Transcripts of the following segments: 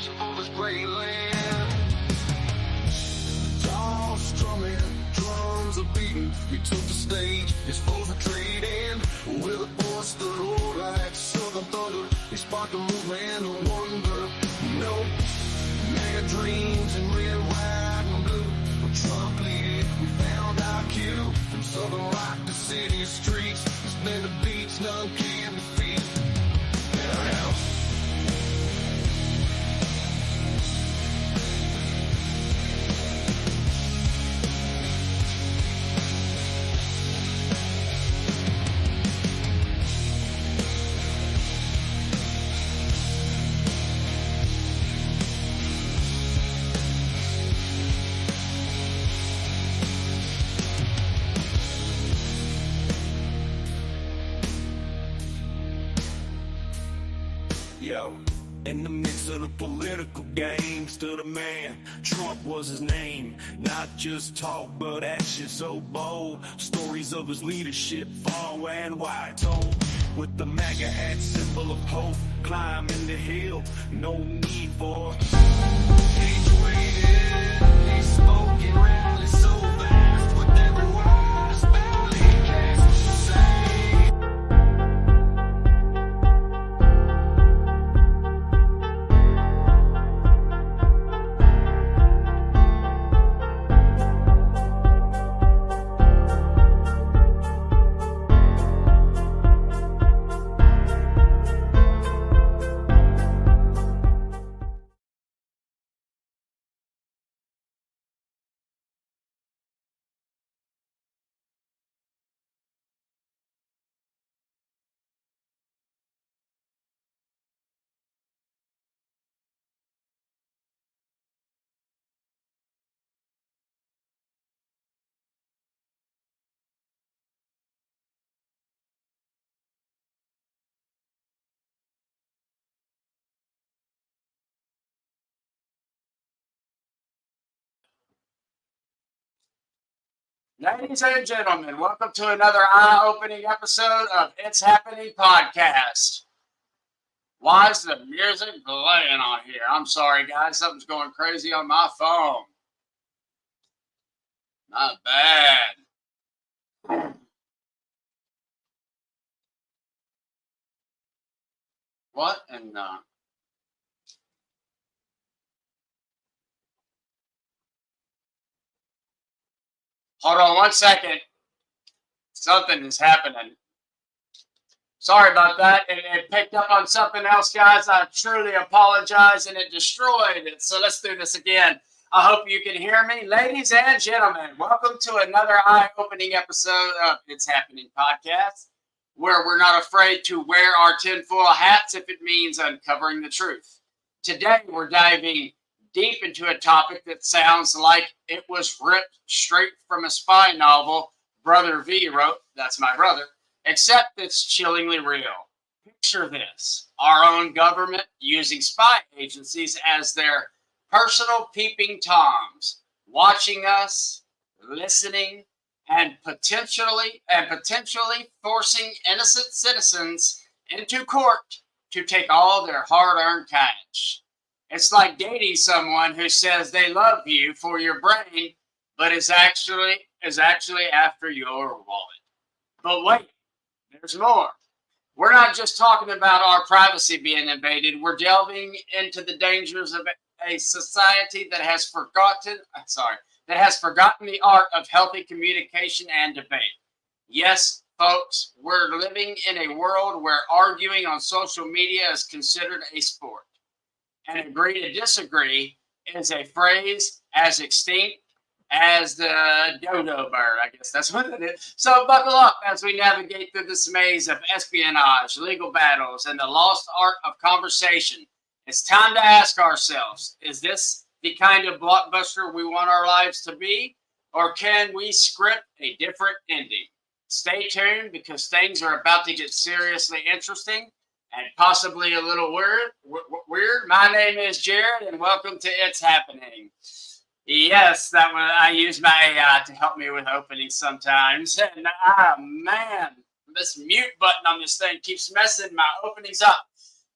dancing for this great land. Jaws strumming, drums are beating. We took the stage, his foes were trading. With a voice that roared like southern thunder, he sparked a movement of wonder. No, mega dreams in red, white, and blue. But Trump leaded, we found our cue. From southern rock to city streets, spin the beats, none can defeat. Yeah. Yo, in the midst of the political game stood a man. Trump was his name. Not just talk, but action so bold. Stories of his leadership, far and wide told. With the MAGA hat symbol of hope, climbing the hill, no need for. He's waiting, he's spoken rally so fast with every word, spell he casts to say. Ladies and gentlemen, welcome to another eye-opening episode of It's Happening Podcast. Why is the music playing on here? I'm sorry, guys. Something's going crazy on my phone. Not bad. What in the... Hold on one second. Something is happening. Sorry about that. It picked up on something else, guys. I truly apologize, and it destroyed it. So let's do this again. I hope you can hear me. Ladies and gentlemen, welcome to another eye-opening episode of It's Happening Podcast, where we're not afraid to wear our tinfoil hats if it means uncovering the truth. Today, we're diving deep into a topic that sounds like it was ripped straight from a spy novel Brother V wrote, that's my brother, except it's chillingly real. Picture this, our own government using spy agencies as their personal peeping toms, watching us, listening, and potentially forcing innocent citizens into court to take all their hard-earned cash. It's like dating someone who says they love you for your brain, but is actually after your wallet. But wait, there's more. We're not just talking about our privacy being invaded. We're delving into the dangers of a society that has forgotten the art of healthy communication and debate. Yes, folks, we're living in a world where arguing on social media is considered a sport. And agree to disagree is a phrase as extinct as the dodo bird. I guess that's what it is. So buckle up as we navigate through this maze of espionage, legal battles, and the lost art of conversation. It's time to ask ourselves, is this the kind of blockbuster we want our lives to be? Or can we script a different ending? Stay tuned because things are about to get seriously interesting and possibly a little weird. My name is Jared, and welcome to It's Happening. Yes, that one I use my AI to help me with openings sometimes. And man, this mute button on this thing keeps messing my openings up.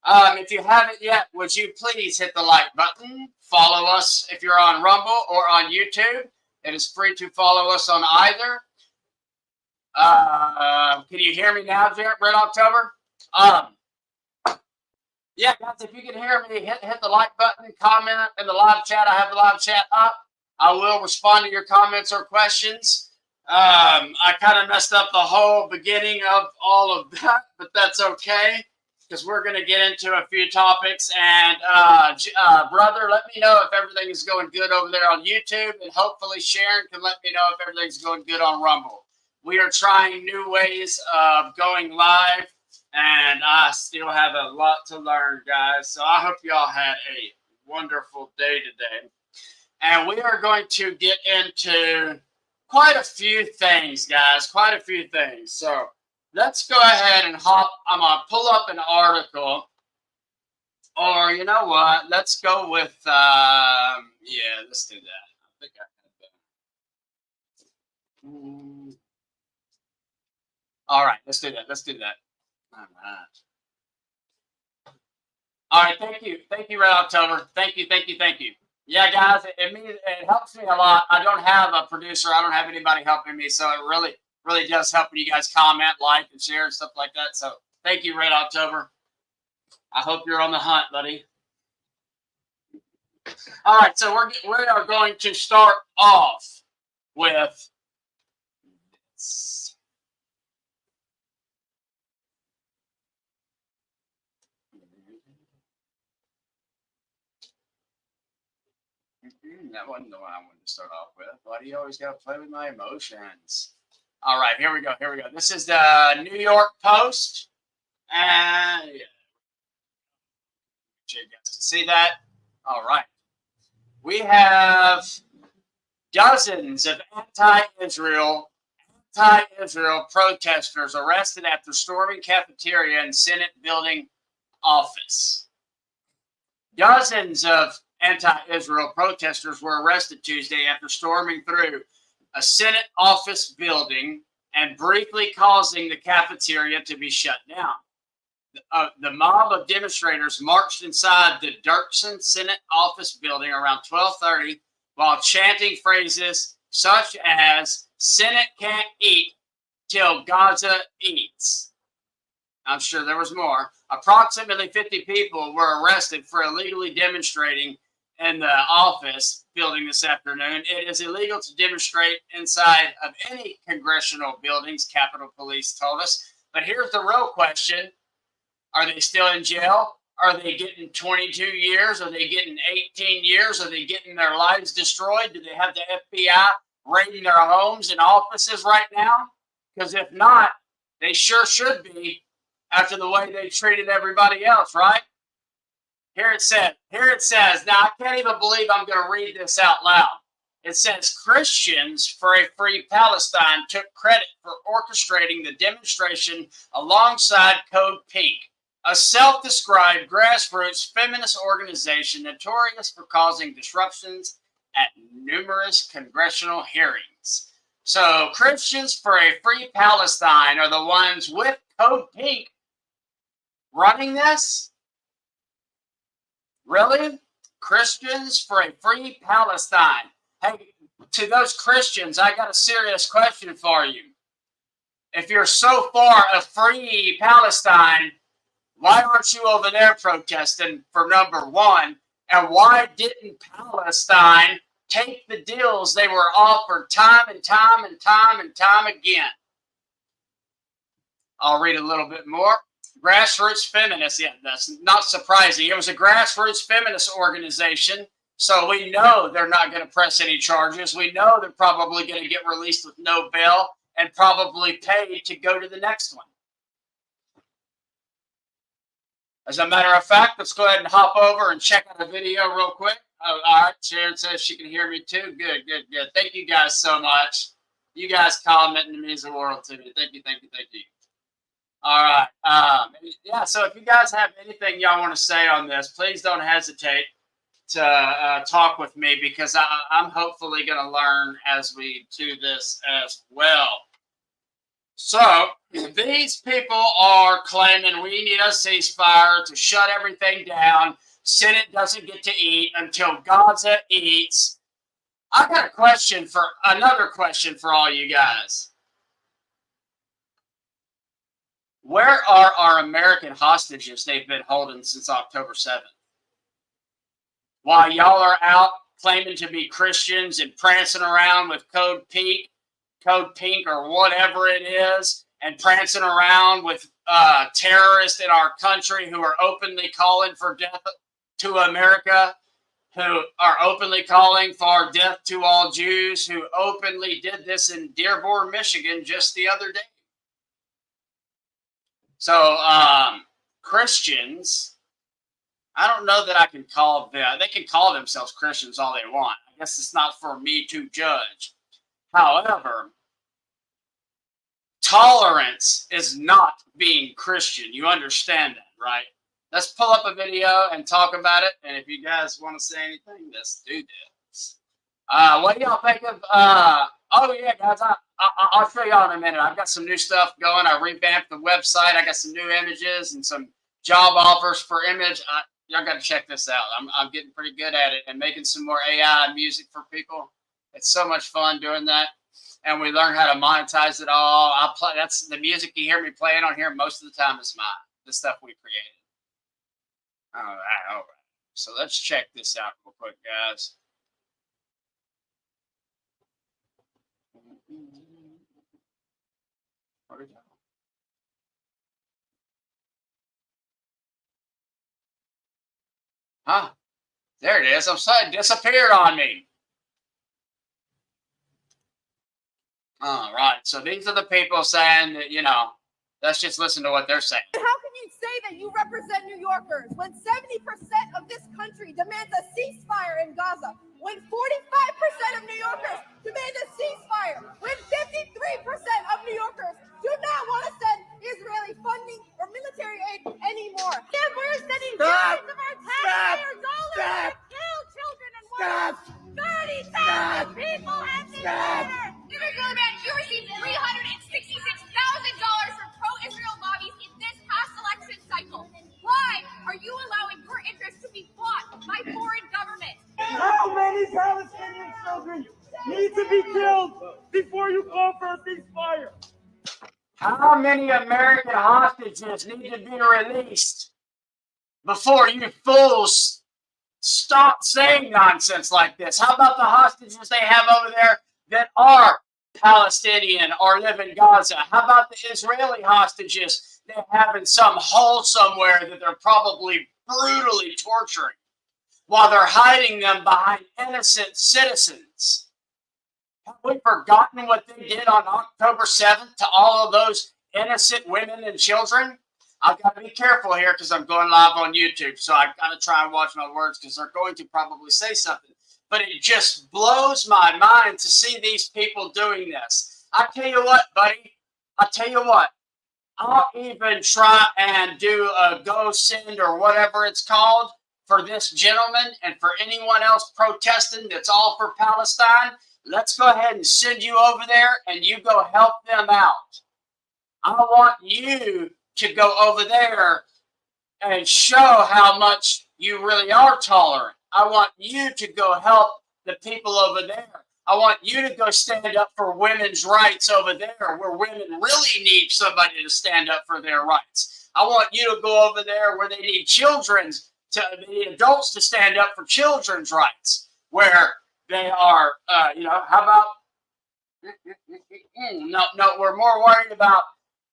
If you haven't yet, would you please hit the like button? Follow us if you're on Rumble or on YouTube. It is free to follow us on either. Can you hear me now, Red October? Yeah, guys, if you can hear me, hit the like button, comment in the live chat. I have the live chat up. I will respond to your comments or questions. I kind of messed up the whole beginning of all of that, but that's okay because we're going to get into a few topics. And brother, let me know if everything is going good over there on YouTube, and hopefully Sharon can let me know if everything's going good on Rumble. We are trying new ways of going live, and I still have a lot to learn, guys. So I hope y'all had a wonderful day today. And we are going to get into quite a few things, guys, quite a few things. So let's go ahead and I'm going to pull up an article. Or you know what? Let's go with, yeah, let's do that. I think I had that. All right, let's do that. Let's do that. All right, thank you. Thank you, Red October. Thank you, thank you, thank you. Yeah, guys, it helps me a lot. I don't have a producer. I don't have anybody helping me, so it really does help when you guys comment, like, and share and stuff like that. So thank you, Red October. I hope you're on the hunt, buddy. All right, so we are going to start off with this. That wasn't the one I wanted to start off with. Why do you always got to play with my emotions? All right, here we go. Here we go. This is the New York Post. And yeah. You guys can see that. All right. We have dozens of anti-Israel protesters arrested after storming cafeteria and Senate building office. Dozens of anti-Israel protesters were arrested Tuesday after storming through a Senate office building and briefly causing the cafeteria to be shut down. The mob of demonstrators marched inside the Dirksen Senate office building around 12:30 while chanting phrases such as "Senate can't eat till Gaza eats." I'm sure there was more. Approximately 50 people were arrested for illegally demonstrating in the office building this afternoon. It is illegal to demonstrate inside of any congressional buildings, Capitol Police told us. But here's the real question. Are they still in jail? Are they getting 22 years? Are they getting 18 years? Are they getting their lives destroyed? Do they have the FBI raiding their homes and offices right now? Because if not, they sure should be after the way they treated everybody else, right? Here it says, now I can't even believe I'm going to read this out loud. It says, Christians for a Free Palestine took credit for orchestrating the demonstration alongside Code Pink, a self-described grassroots feminist organization notorious for causing disruptions at numerous congressional hearings. So Christians for a Free Palestine are the ones with Code Pink running this? Really? Christians for a Free Palestine. Hey, to those Christians, I got a serious question for you. If you're so far a free Palestine, why aren't you over there protesting, for number one? And why didn't Palestine take the deals they were offered time and time and time and time again? I'll read a little bit more. Grassroots feminists, yeah, that's not surprising. It was a grassroots feminist organization, so we know they're not going to press any charges. We know they're probably going to get released with no bail and probably paid to go to the next one. As a matter of fact, let's go ahead and hop over and check out a video real quick. Oh, all right, Sharon says she can hear me too. Good, good, good. Thank you guys so much. You guys commenting means the world to me. Thank you, thank you, thank you. All right. Yeah, so if you guys have anything y'all want to say on this, please don't hesitate to talk with me because I'm hopefully going to learn as we do this as well. So these people are claiming we need a ceasefire to shut everything down. Senate doesn't get to eat until Gaza eats. I got another question for all you guys. Where are our American hostages they've been holding since October 7th? While y'all are out claiming to be Christians and prancing around with Code Pink or whatever it is, and prancing around with terrorists in our country who are openly calling for death to America, who are openly calling for death to all Jews, who openly did this in Dearborn, Michigan just the other day. So Christians, I don't know that I can call them. They can call themselves Christians all they want. I guess it's not for me to judge. However, tolerance is not being Christian. You understand that, right? Let's pull up a video and talk about it. And if you guys want to say anything, let's do this. What do y'all think of? Oh yeah, guys, I'll show y'all in a minute. I've got some new stuff going. I revamped the website. I got some new images and some job offers for image. Y'all got to check this out. I'm getting pretty good at it and making some more AI music for people. It's so much fun doing that. And we learn how to monetize it all. That's the music you hear me playing on here most of the time is mine. The stuff we created. All right. So let's check this out real quick, guys. Where'd it go? Huh? There it is. I'm sorry, it disappeared on me. All right. So these are the people saying that, let's just listen to what they're saying. How can you say that you represent New Yorkers when 70% of this country demands a ceasefire in Gaza? When 45% of New Yorkers demand a ceasefire? When 53% of New Yorkers do not want to send Israeli funding or military aid anymore? And we're sending billions of our taxpayer dollars to kill children and women. 30,000 people have been murdered. Israeli man, you received $366,000 from pro-Israel lobbies in this past election cycle. Why are you allowing your interests to be fought by foreign governments? How many Palestinian children need to be killed before you call for a ceasefire? How many American hostages need to be released before you fools stop saying nonsense like this? How about the hostages they have over there that are Palestinian or live in Gaza? How about the Israeli hostages they have in some hole somewhere that they're probably brutally torturing while they're hiding them behind innocent citizens? Have we forgotten what they did on October 7th to all of those innocent women and children? I've got to be careful here because I'm going live on YouTube, so I've got to try and watch my words because they're going to probably say something. But it just blows my mind to see these people doing this. I tell you what, buddy. I tell you what. I'll even try and do a go send or whatever it's called for this gentleman and for anyone else protesting that's all for Palestine. Let's go ahead and send you over there and you go help them out. I want you to go over there and show how much you really are tolerant. I want you to go help the people over there. I want you to go stand up for women's rights over there where women really need somebody to stand up for their rights. I want you to go over there where they need the adults to stand up for children's rights, where they are, how about, no, we're more worried about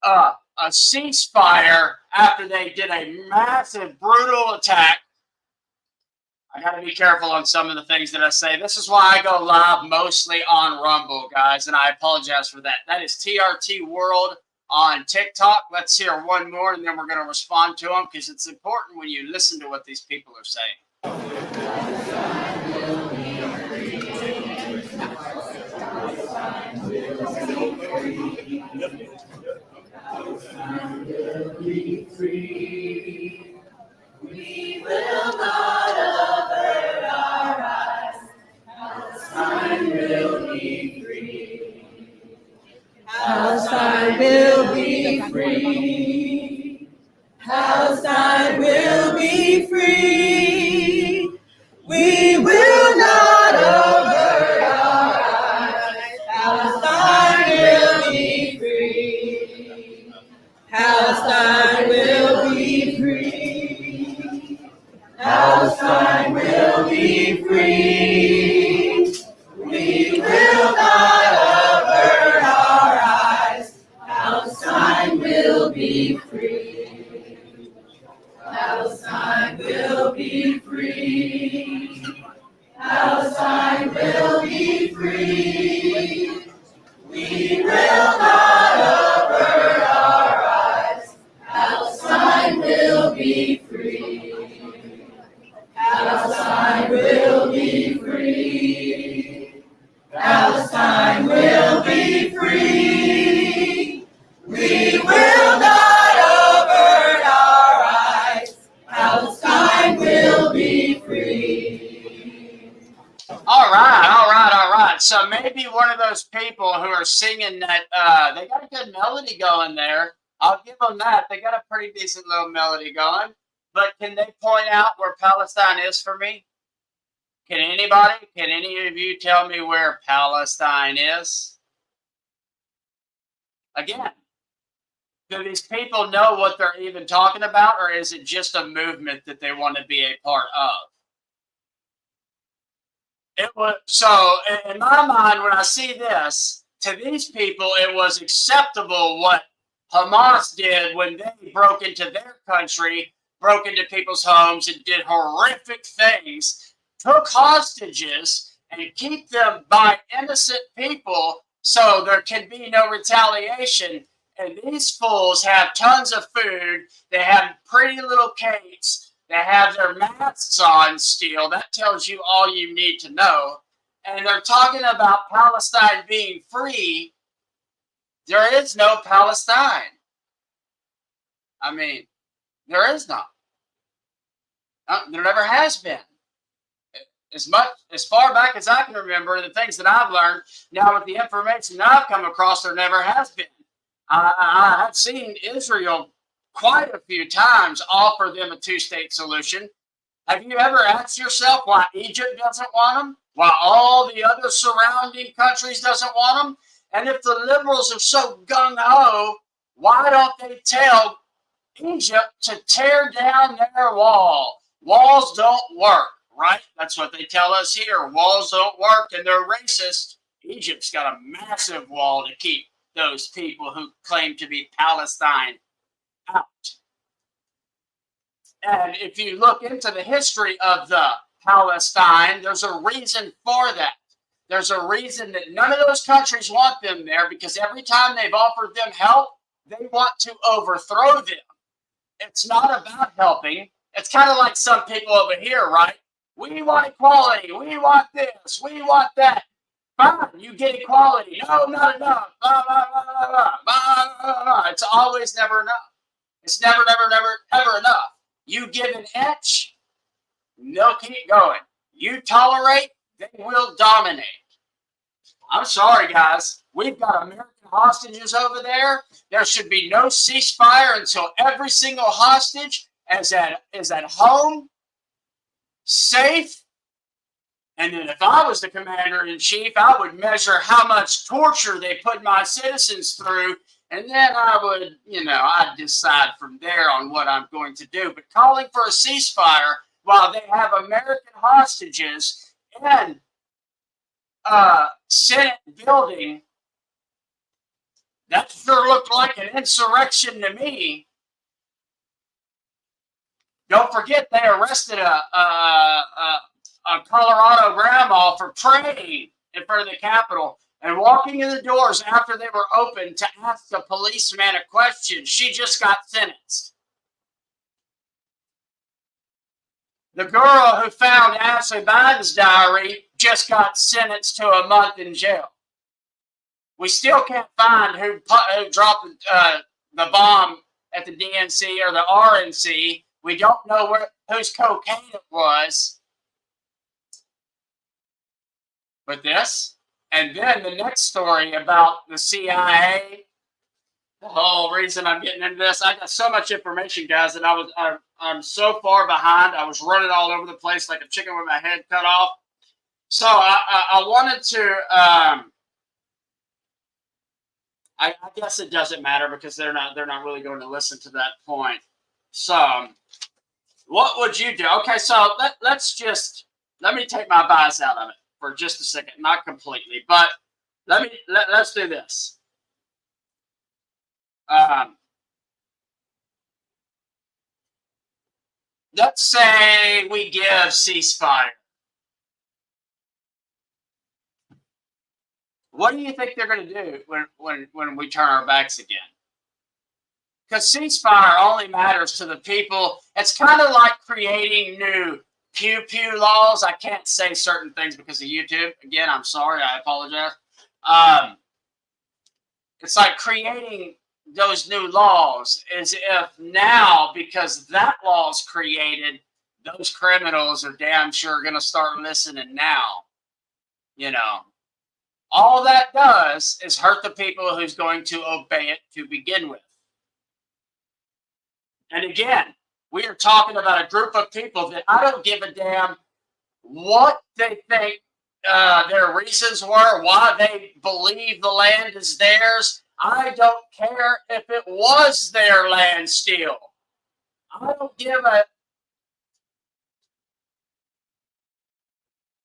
a ceasefire after they did a massive, brutal attack. I got to be careful on some of the things that I say. This is why I go live mostly on Rumble, guys, and I apologize for that. That is TRT World on TikTok. Let's hear one more, and then we're going to respond to them because it's important when you listen to what these people are saying. We will not avert our eyes. Palestine will be free. Palestine will free. We will not avert our eyes. Palestine will be free. Palestine will be free. Palestine will be free. We will not avert our eyes. Palestine will be free. Palestine will be free. Palestine will be free. We will not avert our eyes. Palestine will be free. All right. So maybe one of those people who are singing that, they got a good melody going there. I'll give them that. They got a pretty decent little melody going. But can they point out where Palestine is for me? Can anybody? Can any of you tell me where Palestine is? Again, do these people know what they're even talking about, or is it just a movement that they want to be a part of? It was, so in my mind, when I see this, to these people, it was acceptable what Hamas did when they broke into their country, broke into people's homes, and did horrific things, took hostages, and keep them by innocent people so there can be no retaliation. And these fools have tons of food. They have pretty little cakes. They have their masks on still. That tells you all you need to know. And they're talking about Palestine being free. There is no Palestine. I mean, there is not. There never has been. As far back as I can remember, the things that I've learned, now with the information that I've come across, there never has been. I have seen Israel quite a few times offer them a two-state solution. Have you ever asked yourself why Egypt doesn't want them? Why all the other surrounding countries doesn't want them? And if the liberals are so gung-ho, why don't they tell Egypt to tear down their wall? Walls don't work, right? That's what they tell us here. Walls don't work, and they're racist. Egypt's got a massive wall to keep those people who claim to be Palestine out. And if you look into the history of the Palestine, there's a reason for that. There's a reason that none of those countries want them there, because every time they've offered them help, they want to overthrow them. It's not about helping. It's kind of like some people over here, right? We want equality. We want this. We want that. Fine, you get equality. No, not enough. Blah, blah, blah, blah, blah, blah, blah, blah. It's always never enough. It's never, ever enough. You give an inch, they'll keep going. You tolerate, they will dominate. I'm sorry, guys. We've got American hostages over there. There should be no ceasefire until every single hostage is at home, safe. And then if I was the commander-in-chief, I would measure how much torture they put my citizens through, and then I would, I'd decide from there on what I'm going to do. But calling for a ceasefire while they have American hostages in a Senate building, that sure looked like an insurrection to me. Don't forget, they arrested a Colorado grandma for praying in front of the Capitol and walking in the doors after they were open to ask a policeman a question. She just got sentenced. The girl who found Ashley Biden's diary just got sentenced to a month in jail. We still can't find who dropped the bomb at the DNC or the RNC. We don't know whose cocaine it was. But this, and then the next story about the CIA. The whole reason I'm getting into this, I got so much information, guys, that I'm so far behind. I was running all over the place like a chicken with my head cut off. So I wanted to. I guess it doesn't matter because they're not really going to listen to that point. So, what would you do? Okay, so let's just let me take my bias out of it for just a second, not completely, but let's do this. Let's say we give ceasefire. What do you think they're going to do when we turn our backs again? Because ceasefire only matters to the people. It's kind of like creating new pew pew laws. I can't say certain things because of YouTube. Again, I'm sorry. I apologize. It's like creating those new laws as if now, because that law's created, those criminals are damn sure going to start listening now. You know, all that does is hurt the people who's going to obey it to begin with. And again, we are talking about a group of people that I don't give a damn what they think their reasons were, why they believe the land is theirs. I don't care if it was their land still. I don't give a...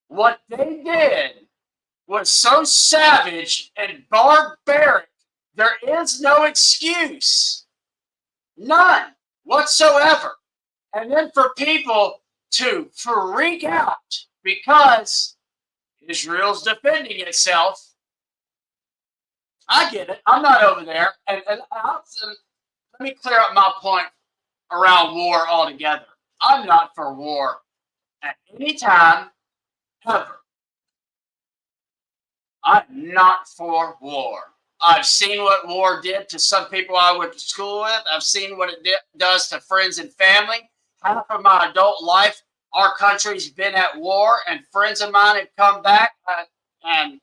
What they did was so savage and barbaric, there is no excuse. None whatsoever. And then for people to freak out because Israel's defending itself, I get it. I'm not over there. And let me clear up my point around war altogether. I'm not for war at any time, ever. I'm not for war. I've seen what war did to some people I went to school with. I've seen what it does to friends and family. Half of my adult life, our country's been at war, and friends of mine have come back and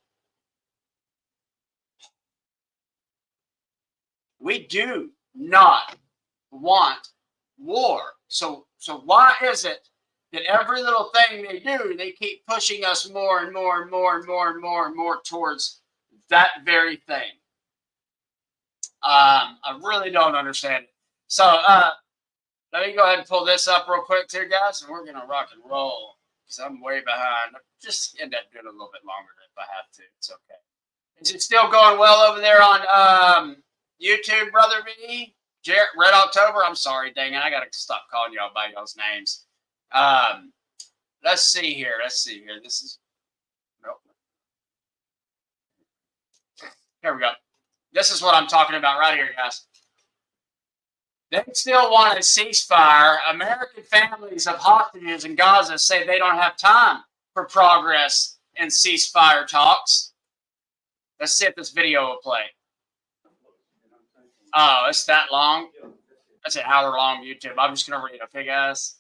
we do not want war. So why is it that every little thing they do, they keep pushing us more and more and more and more and more and more towards that very thing? I really don't understand it. So let me go ahead and pull this up real quick too, guys, and we're gonna rock and roll because I'm way behind. Just end up doing a little bit longer if I have to. It's okay. Is it still going well over there on YouTube, Brother B? Red October? I'm sorry, dang it. I got to stop calling y'all by y'all's names. Let's see here. This is... Nope. Here we go. This is what I'm talking about right here, guys. They still want a ceasefire. American families of hostages in Gaza say they don't have time for progress in ceasefire talks. Let's see if this video will play. Oh, it's that long? That's an hour-long YouTube. I'm just going to read it, okay, guys?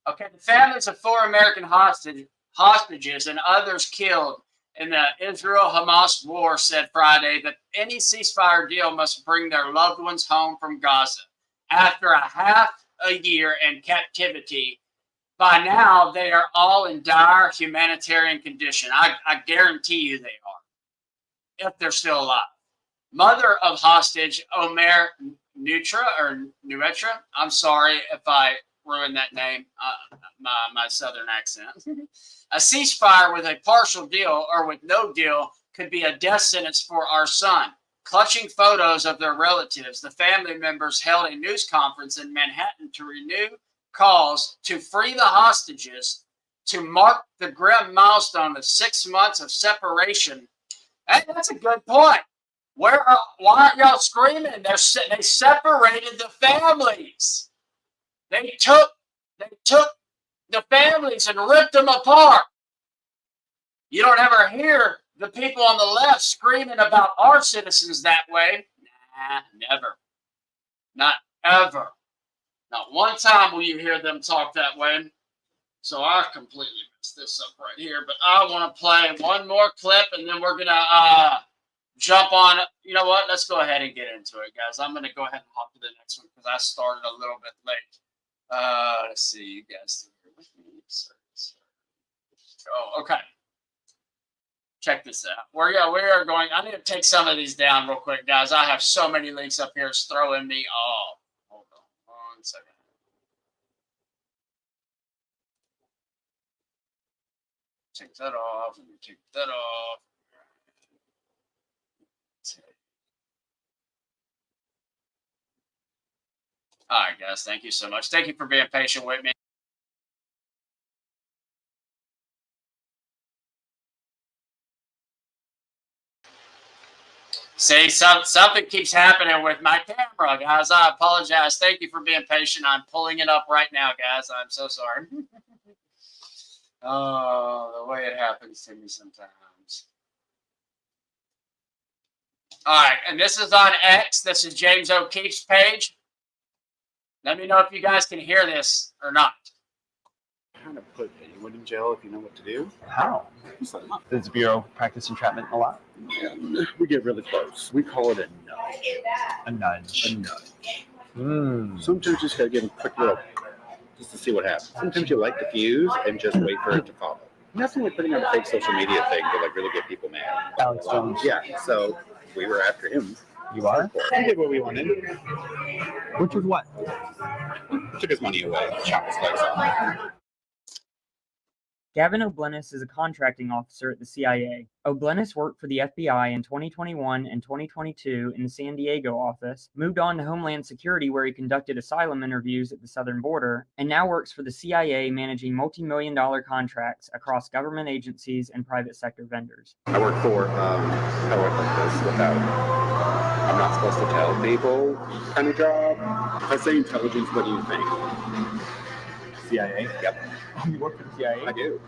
Okay, the families of 4 American hostages and others killed in the Israel-Hamas war said Friday that any ceasefire deal must bring their loved ones home from Gaza. After half a year in captivity, by now they are all in dire humanitarian condition. I guarantee you they are, if they're still alive. Mother of hostage Omer Nuetra, I'm sorry if I ruined that name, my southern accent. A ceasefire with a partial deal or with no deal could be a death sentence for our son. Clutching photos of their relatives, the family members held a news conference in Manhattan to renew calls to free the hostages to mark the grim milestone of 6 months of separation. Hey, that's a good point. Why aren't y'all screaming? They separated the families. They took the families and ripped them apart. You don't ever hear the people on the left screaming about our citizens that way. Nah, never. Not ever. Not one time will you hear them talk that way. So I completely messed this up right here. But I want to play one more clip, and then we're going to jump on. You know what? Let's go ahead and get into it, guys. I'm going to go ahead and hop to the next one because I started a little bit late. Let's see. You guys are here with me. Oh, okay. Check this out. We are going. I need to take some of these down real quick, guys. I have so many links up here. It's throwing me off. Hold on 1 second. take that off. Let me take that off. All right, guys. Thank you so much. Thank you for being patient with me. See, something keeps happening with my camera, guys. I apologize. Thank you for being patient. I'm pulling it up right now, guys. I'm so sorry. Oh, the way it happens to me sometimes. All right, and this is on X. This is James O'Keefe's page. Let me know if you guys can hear this or not. Kind of put anyone in jail if you know what to do. How? Does the Bureau practice entrapment a lot? Yeah, we get really close. We call it a nudge. A nudge. A nudge. Sometimes you just gotta give them a quick little, just to see what happens. Sometimes you light the fuse and just wait for it to follow. And that's only putting on a fake social media thing to like really get people mad. Alex Jones. Yeah, so we were after him. You are? We did what we wanted. Which was what? Took his money away, chopped his legs off. Gavin O'Blennis is a contracting officer at the CIA. O'Blennis worked for the FBI in 2021 and 2022 in the San Diego office, moved on to Homeland Security where he conducted asylum interviews at the southern border, and now works for the CIA managing multi-million-dollar contracts across government agencies and private sector vendors. I work for, how do I put this without, I'm not supposed to tell people kind of job. If I say intelligence, what do you think? CIA? Yep. Oh, you work for the CIA? I do.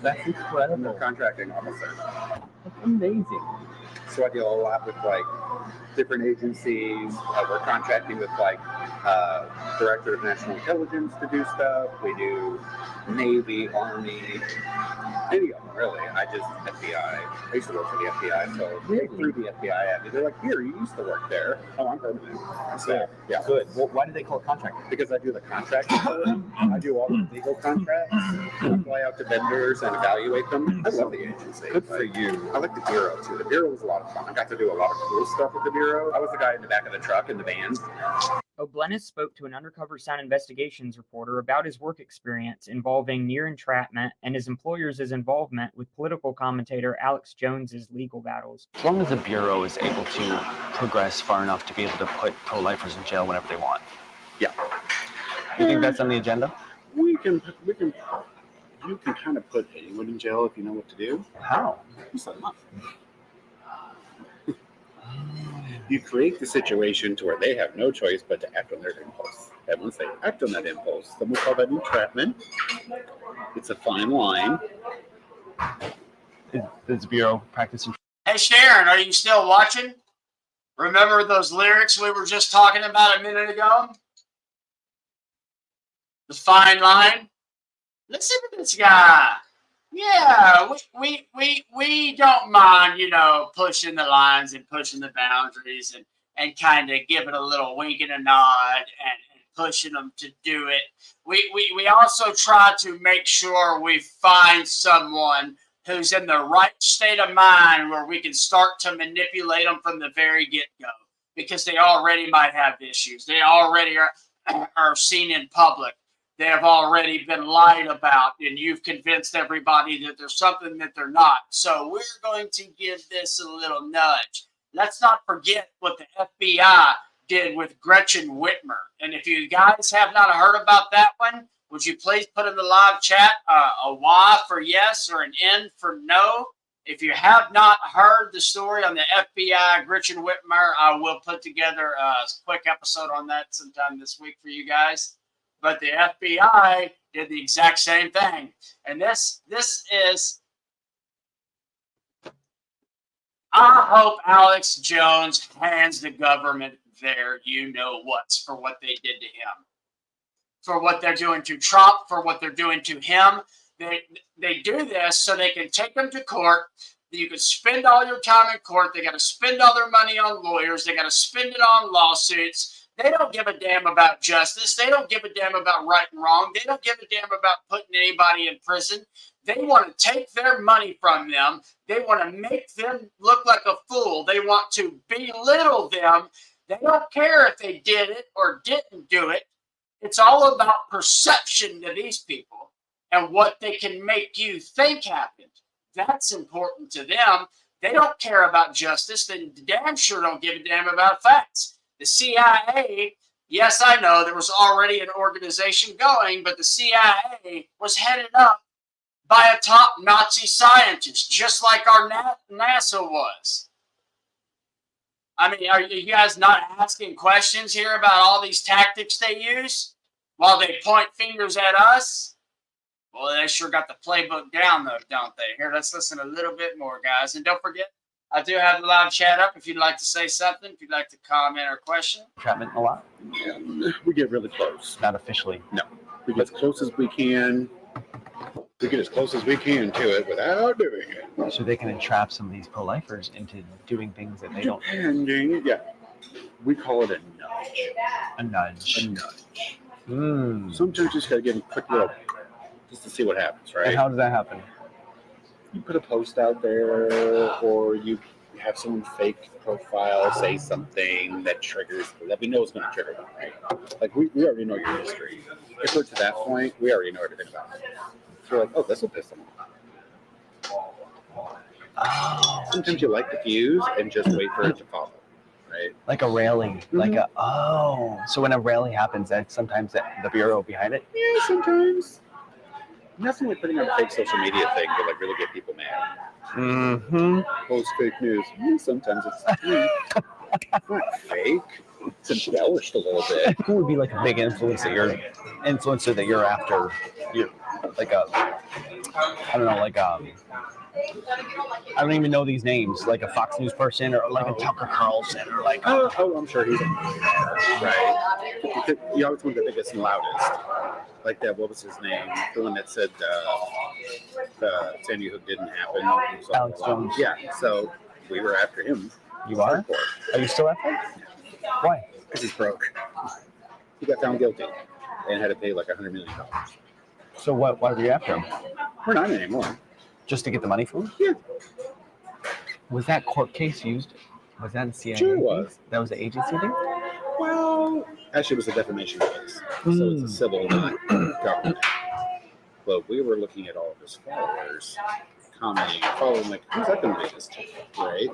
That's incredible. I'm a contracting officer. That's amazing. So I deal a lot with like different agencies. We're contracting with like Director of National Intelligence to do stuff. We do Navy, Army, any of them really. I just FBI. I used to work for the FBI, so they threw the FBI at me. They're like, "Here, you used to work there." Oh, I'm permanent. So yeah, Good. Well, why do they call it contracting? because I do the contracting for them. I do all the legal contracts. I fly out to vendors and evaluate them. I love the agency. Good for you. I like the Bureau too. The Bureau was a lot of fun. I got to do a lot of cool stuff with the Bureau. I was the guy in the back of the truck in the van. O'Blennis spoke to an undercover Sound Investigations reporter about his work experience involving near entrapment and his employer's involvement with political commentator Alex Jones's legal battles. As long as the Bureau is able to progress far enough to be able to put pro-lifers in jail whenever they want. Yeah. You think that's on the agenda? You can kind of put anyone in jail if you know what to do. How? You set them up. You create the situation to where they have no choice but to act on their impulse. And once they act on that impulse, then we call that entrapment. It's a fine line. Does the Bureau practice entrapment? Hey, Sharon, are you still watching? Remember those lyrics we were just talking about a minute ago? The fine line? Listen to this guy. Yeah, we don't mind, pushing the lines and pushing the boundaries and kind of giving a little wink and a nod and pushing them to do it. We also try to make sure we find someone who's in the right state of mind where we can start to manipulate them from the very get-go because they already might have issues. They already are seen in public. They have already been lied about, and you've convinced everybody that there's something that they're not. So we're going to give this a little nudge. Let's not forget what the FBI did with Gretchen Whitmer. And if you guys have not heard about that one, would you please put in the live chat a Y for yes or an N for no? If you have not heard the story on the FBI, Gretchen Whitmer, I will put together a quick episode on that sometime this week for you guys. But the FBI did the exact same thing. And this is, I hope Alex Jones hands the government their you-know-whats for what they did to him. For what they're doing to Trump, for what they're doing to him. They do this so they can take them to court. You can spend all your time in court. They got to spend all their money on lawyers. They got to spend it on lawsuits. They don't give a damn about justice. They don't give a damn about right and wrong. They don't give a damn about putting anybody in prison. They want to take their money from them. They want to make them look like a fool. They want to belittle them. They don't care if they did it or didn't do it. It's all about perception to these people. and what they can make you think happened. That's important to them. They don't care about justice. They damn sure don't give a damn about facts. The CIA, yes, I know there was already an organization going, but the CIA was headed up by a top Nazi scientist, just like our NASA was. I mean, are you guys not asking questions here about all these tactics they use while they point fingers at us? Well, they sure got the playbook down, though, don't they? Here, let's listen a little bit more, guys. And don't forget, I do have the live chat up if you'd like to say something, if you'd like to comment or question. Entrapment a lot? Yeah, we get really close. Not officially. No. We get as close as we can. We get as close as we can to it without doing it. So they can entrap some of these pro-lifers into doing things that they don't. Depending, yeah. We call it a nudge. A nudge. A nudge. Mm. Sometimes you just got to give them a quick little, just to see what happens, right? And how does that happen? You put a post out there, or you have someone fake profile say something that triggers, that we know is going to trigger them, right? Like, we already know your history. If we're to that point, we already know everything about it. So we're like, oh, this will piss them off. Oh. Sometimes you light the fuse and just wait for it to follow, right? Like a rally. Mm-hmm. Like a, so when a rally happens, that's sometimes the bureau behind it? Yeah, sometimes. Nothing like putting on a fake social media thing to like really get people mad. Mm-hmm. Post fake news. Yeah, sometimes it's not fake. It's embellished a little bit. Who would be like a big influencer that you're after? You like a, I don't know, like I don't even know these names. Like a Fox News person or like a Tucker Carlson or like. Oh, I'm sure he's right. You always want the biggest and loudest. Like that, what was his name? The one that said Sandy Hook didn't happen. Alex Jones. Yeah, so we were after him. You are? Are you still after him? Why? Because he's broke. He got found guilty and had to pay like $100 million. So what? Why were you after him? We're not anymore. Just to get the money from him? Yeah. Was that court case used? Was that the CIA? Sure it was. That was the agency thing? Well, actually, it was a defamation case. So it's a civil, not government. But we were looking at all of his followers, commenting, following, like, who's that going to do this to? Right?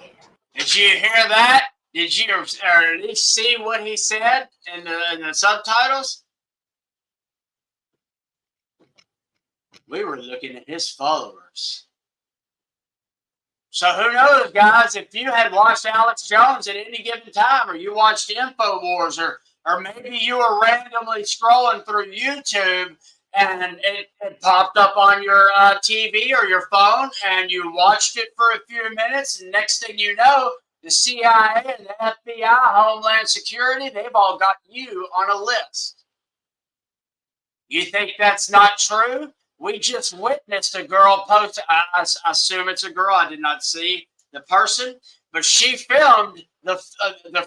Did you hear that? Did you or at least see what he said in the subtitles? We were looking at his followers. So who knows, guys, if you had watched Alex Jones at any given time, or you watched InfoWars, or maybe you were randomly scrolling through YouTube and it popped up on your TV or your phone and you watched it for a few minutes, and next thing you know, the CIA and the FBI, Homeland Security, they've all got you on a list. You think that's not true? We just witnessed a girl post. I assume it's a girl. I did not see the person, but she filmed the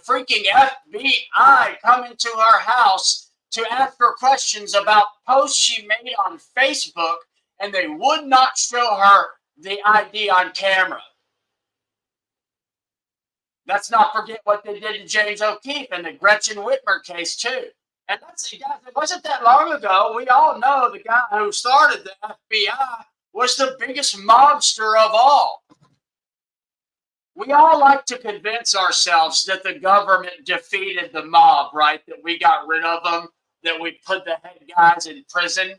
freaking FBI coming to her house to ask her questions about posts she made on Facebook, and they would not show her the ID on camera. Let's not forget what they did to James O'Keefe in the Gretchen Whitmer case, too. And that's, guys, it wasn't that long ago. We all know the guy who started the FBI was the biggest mobster of all. We all like to convince ourselves that the government defeated the mob, right? That we got rid of them, that we put the head guys in prison.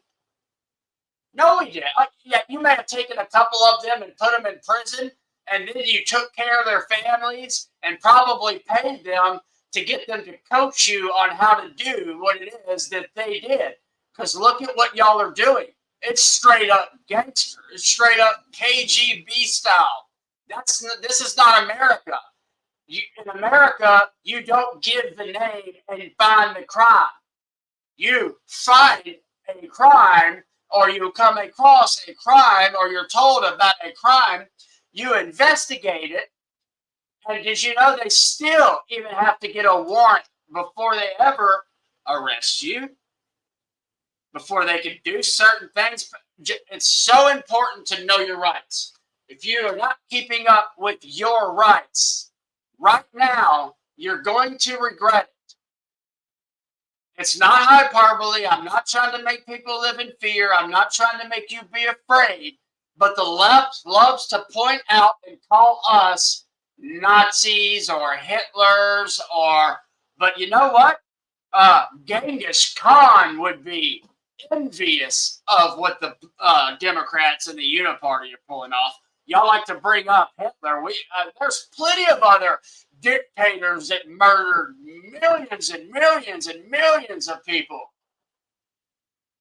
No, we didn't. Yeah, you may have taken a couple of them and put them in prison, and then you took care of their families and probably paid them to get them to coach you on how to do what it is that they did. Because look at what y'all are doing. It's straight up gangster. It's straight up KGB style. This is not America. In America, you don't give the name and find the crime. You find a crime, or you come across a crime, or you're told about a crime. You investigate it. And did you know they still even have to get a warrant before they ever arrest you? Before they can do certain things? It's so important to know your rights. If you are not keeping up with your rights right now, you're going to regret It's not hyperbole. I'm not trying to make people live in fear. I'm not trying to make you be afraid. But the left loves to point out and call us Nazis or Hitlers but you know what? Genghis Khan would be envious of what the Democrats and the Uniparty are pulling off. Y'all like to bring up Hitler. There's plenty of other dictators that murdered millions and millions and millions of people.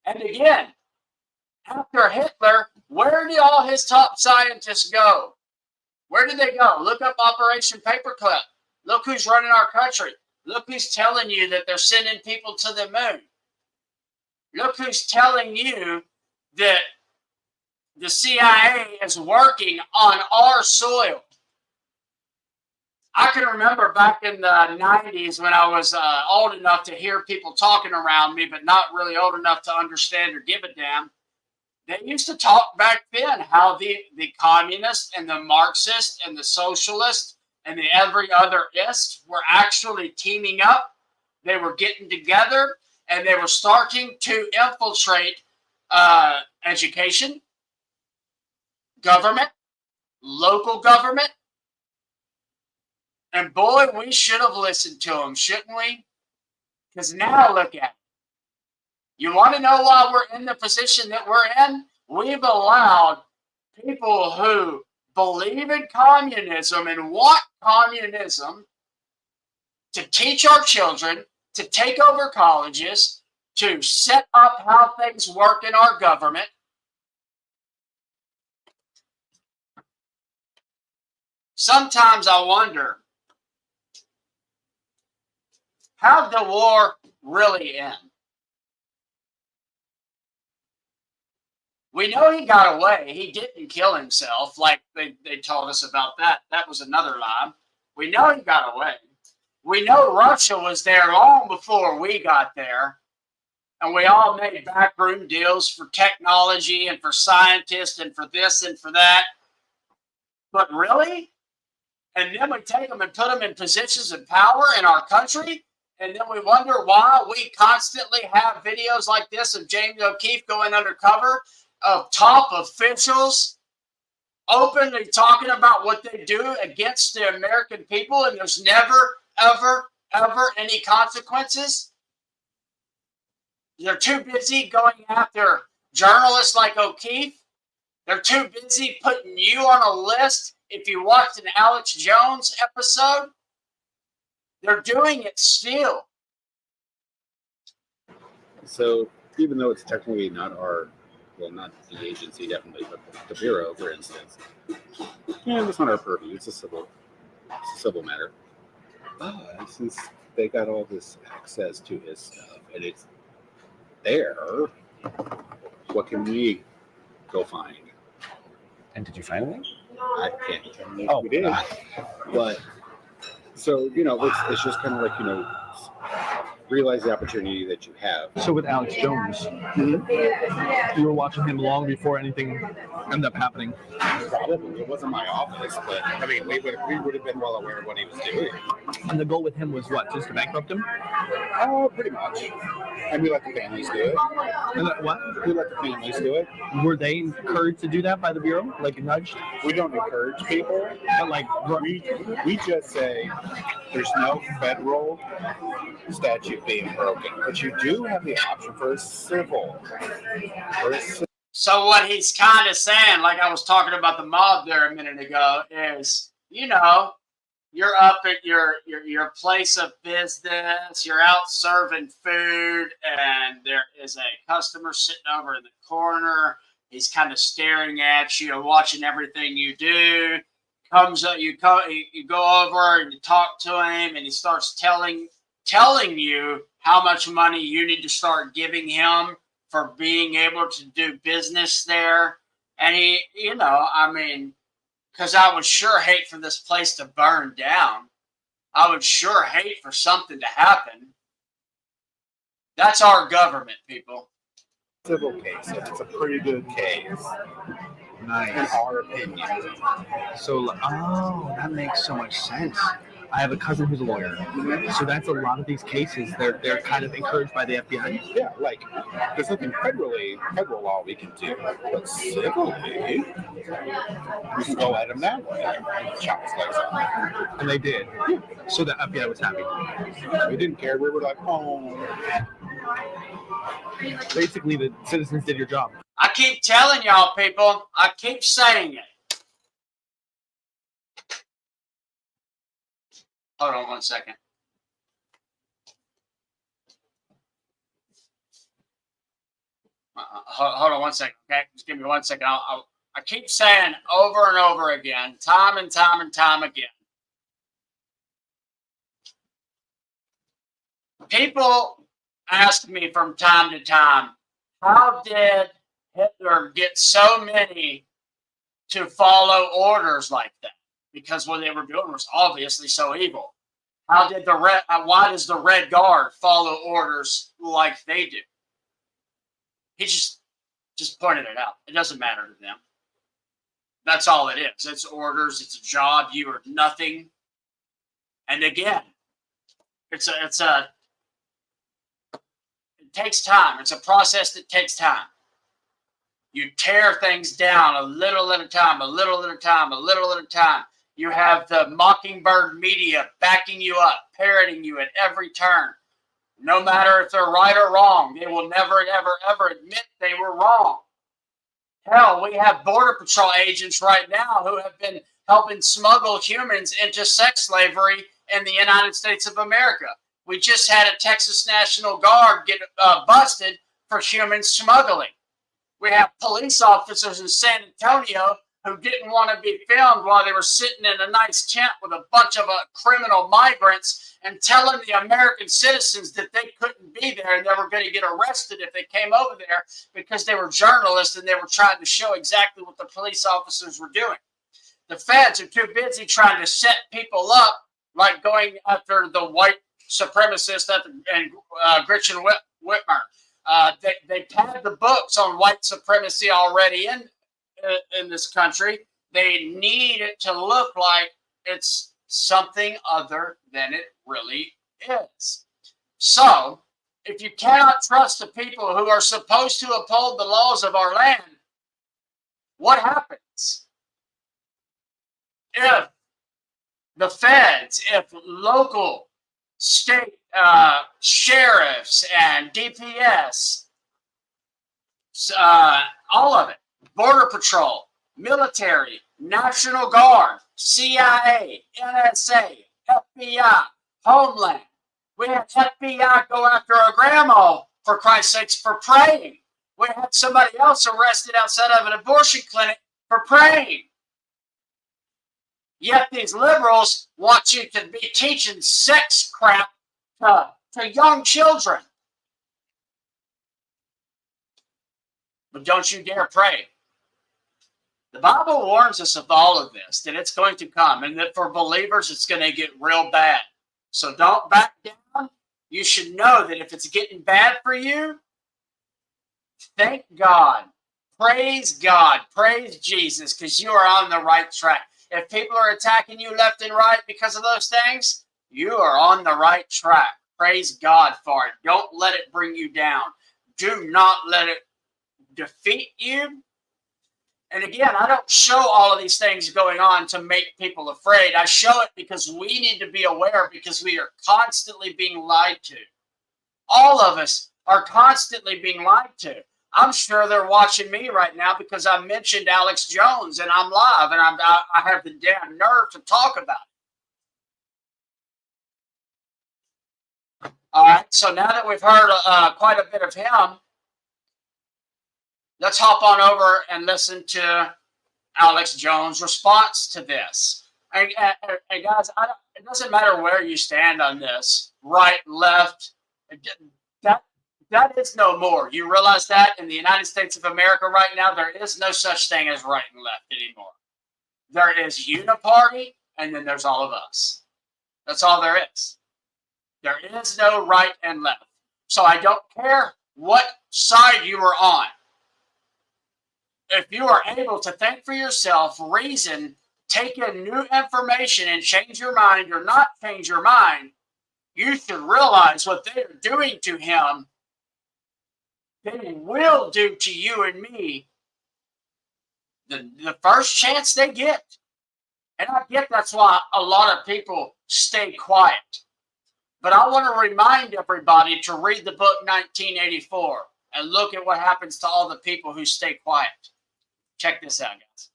And again, after Hitler, where did all his top scientists go? Where did they go? Look up Operation Paperclip. Look who's running our country. Look who's telling you that they're sending people to the moon. Look who's telling you that the CIA is working on our soil. I can remember back in the 90s when I was old enough to hear people talking around me, but not really old enough to understand or give a damn. They used to talk back then how the communists and the Marxists and the socialists and the every other ist were actually teaming up. They were getting together and they were starting to infiltrate education, government, local government. And boy, we should have listened to them, shouldn't we? Because now look at it. You want to know why we're in the position that we're in? We've allowed people who believe in communism and want communism to teach our children, to take over colleges, to set up how things work in our government. Sometimes I wonder, how'd the war really end? We know he got away. He didn't kill himself like they told us about that. That was another lie. We know he got away. We know Russia was there long before we got there. And we all made backroom deals for technology and for scientists and for this and for that. But really? And then we take them and put them in positions of power in our country? And then we wonder why we constantly have videos like this of James O'Keefe going undercover, of top officials openly talking about what they do against the American people, and there's never, ever, ever any consequences. They're too busy going after journalists like O'Keefe. They're too busy putting you on a list if you watched an Alex Jones episode. They're doing it still. So even though it's technically not our, well, not the agency, definitely, but the Bureau, for instance, yeah, that's not our purview. It's a civil matter. But since they got all this access to his stuff and it's there, what can we go find? And did you find anything? I can't tell you if we did. But so, it's just kind of like, realize the opportunity that you have. So with Alex Jones, you were watching him long before anything ended up happening. Probably. It wasn't my office, but I mean, we would have been well aware of what he was doing. And the goal with him was what? Just to bankrupt him? Oh, pretty much. And we let the families do it. And what? We let the families do it. Were they encouraged to do that by the Bureau? Like nudged? We don't encourage people. But like we just say there's no federal statute being broken, but you do have the option for a civil. So what he's kind of saying, like I was talking about the mob there a minute ago, is, you're up at your place of business, you're out serving food, and there is a customer sitting over in the corner. He's kind of staring at you and watching everything you do. Comes up, you go over and you talk to him, and he starts telling you how much money you need to start giving him for being able to do business there. And he, because I would sure hate for this place to burn down. I would sure hate for something to happen. That's our government, people. Civil case, and it's a pretty good case. Nice. In our opinion. So, that makes so much sense. I have a cousin who's a lawyer, so that's a lot of these cases. They're kind of encouraged by the FBI. Yeah, like there's nothing federal law we can do, but civilly, we can go at them that way and chop his legs off. And they did. So the FBI was happy. We didn't care. We were like, oh. Basically, the citizens did your job. I keep telling y'all people, I keep saying it. Hold on 1 second. Hold on 1 second, okay? Just give me 1 second. I keep saying over and over again, time and time and time again. People ask me from time to time, how did Hitler get so many to follow orders like that? Because what they were doing was obviously so evil. Why does the Red Guard follow orders like they do? He just pointed it out. It doesn't matter to them. That's all it is. It's orders. It's a job. You are nothing. And again, it takes time. It's a process that takes time. You tear things down a little at a time, a little at a time, a little at a time. You have the Mockingbird media backing you up, parroting you at every turn. No matter if they're right or wrong, they will never, ever, ever admit they were wrong. Hell, we have Border Patrol agents right now who have been helping smuggle humans into sex slavery in the United States of America. We just had a Texas National Guard get busted for human smuggling. We have police officers in San Antonio who didn't want to be filmed while they were sitting in a nice tent with a bunch of criminal migrants and telling the American citizens that they couldn't be there and they were going to get arrested if they came over there because they were journalists and they were trying to show exactly what the police officers were doing. The feds are too busy trying to set people up, like going after the white supremacists and Gretchen Whitmer. They padded the books on white supremacy already in this country. They need it to look like it's something other than it really is. So, if you cannot trust the people who are supposed to uphold the laws of our land, what happens? If the feds, if local, state sheriffs and DPS, all of it, Border Patrol, military, National Guard, CIA, NSA, FBI, Homeland. We had FBI go after a grandma, for Christ's sakes, for praying. We had somebody else arrested outside of an abortion clinic for praying. Yet these liberals want you to be teaching sex crap to young children. But don't you dare pray. The Bible warns us of all of this, that it's going to come, and that for believers, it's going to get real bad. So don't back down. You should know that if it's getting bad for you, thank God. Praise God. Praise Jesus, because you are on the right track. If people are attacking you left and right because of those things, you are on the right track. Praise God for it. Don't let it bring you down. Do not let it defeat you. And again, I don't show all of these things going on to make people afraid. I show it because we need to be aware, because we are constantly being lied to. All of us are constantly being lied to. I'm sure they're watching me right now because I mentioned Alex Jones and I'm live and I have the damn nerve to talk about it. All right, so now that we've heard quite a bit of him, let's hop on over and listen to Alex Jones' response to this. And guys, it doesn't matter where you stand on this, right, left, that is no more. You realize that in the United States of America right now, there is no such thing as right and left anymore. There is uniparty, and then there's all of us. That's all there is. There is no right and left. So I don't care what side you are on. If you are able to think for yourself, reason, take in new information and change your mind or not change your mind, you should realize what they are doing to him, they will do to you and me the first chance they get. And I get that's why a lot of people stay quiet. But I want to remind everybody to read the book 1984 and look at what happens to all the people who stay quiet. Check this out, guys.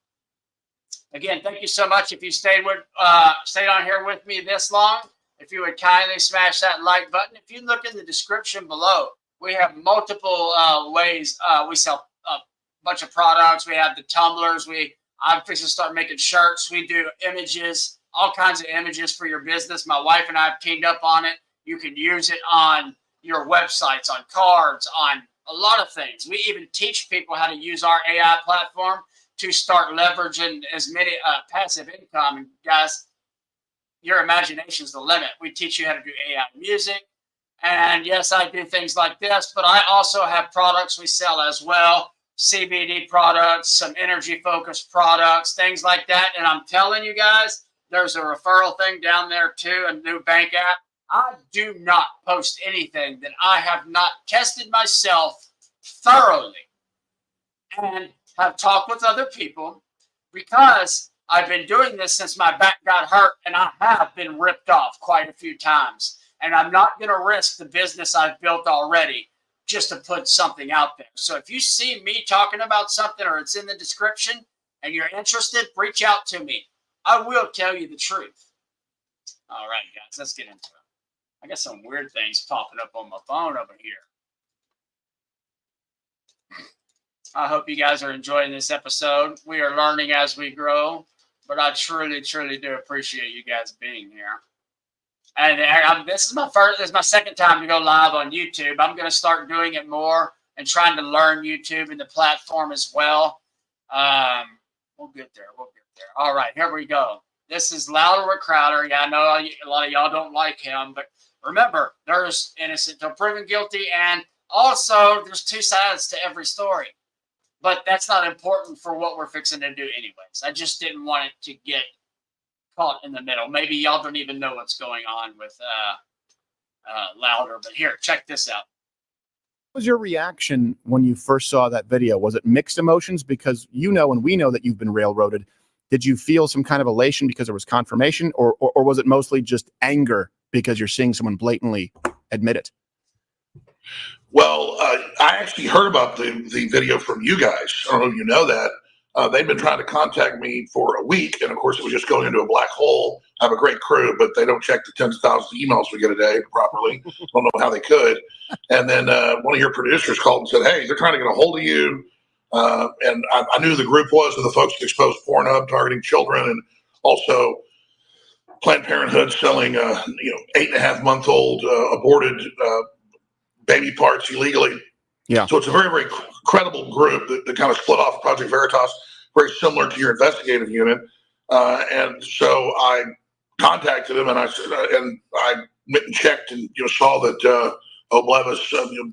Again, thank you so much. If you stayed on here with me this long, if you would kindly smash that like button. If you look in the description below, we have multiple ways. We sell a bunch of products. We have the tumblers. I'm fixing to start making shirts. We do images, all kinds of images for your business. My wife and I have teamed up on it. You can use it on your websites, on cards, on a lot of things. We even teach people how to use our AI platform to start leveraging as many passive income. And guys, your imagination is the limit. We teach you how to do AI music. And yes, I do things like this, but I also have products we sell as well. CBD products, some energy focused products, things like that. And I'm telling you guys, there's a referral thing down there too, a new bank app. I do not post anything that I have not tested myself thoroughly and have talked with other people, because I've been doing this since my back got hurt and I have been ripped off quite a few times. And I'm not going to risk the business I've built already just to put something out there. So if you see me talking about something or it's in the description and you're interested, reach out to me. I will tell you the truth. All right, guys, let's get into it. I got some weird things popping up on my phone over here. I hope you guys are enjoying this episode. We are learning as we grow, but I truly, truly do appreciate you guys being here. And this is my second time to go live on YouTube. I'm going to start doing it more and trying to learn YouTube and the platform as well. We'll get there. All right, here we go. This is Louder with Crowder. Yeah, I know a lot of y'all don't like him, but remember, there's innocent till proven guilty, and also there's two sides to every story. But that's not important for what we're fixing to do anyways. I just didn't want it to get caught in the middle. Maybe y'all don't even know what's going on with Louder, but here, check this out. What was your reaction when you first saw that video? Was it mixed emotions? Because you know and we know that you've been railroaded. Did you feel some kind of elation because there was confirmation, or was it mostly just anger because you're seeing someone blatantly admit it? Well, I actually heard about the video from you guys. I don't know if you know that. They've been trying to contact me for a week, and of course it was just going into a black hole. I have a great crew, but they don't check the tens of thousands of emails we get a day properly. Don't know how they could. And then one of your producers called and said, hey, they're trying to get a hold of you. And I knew the group was of the folks that exposed Pornhub targeting children, and also Planned Parenthood selling 8.5-month-old aborted baby parts illegally. Yeah. So it's a very, very credible group that kind of split off Project Veritas, very similar to your investigative unit. And so I contacted him, and I went and checked and saw that Oblevis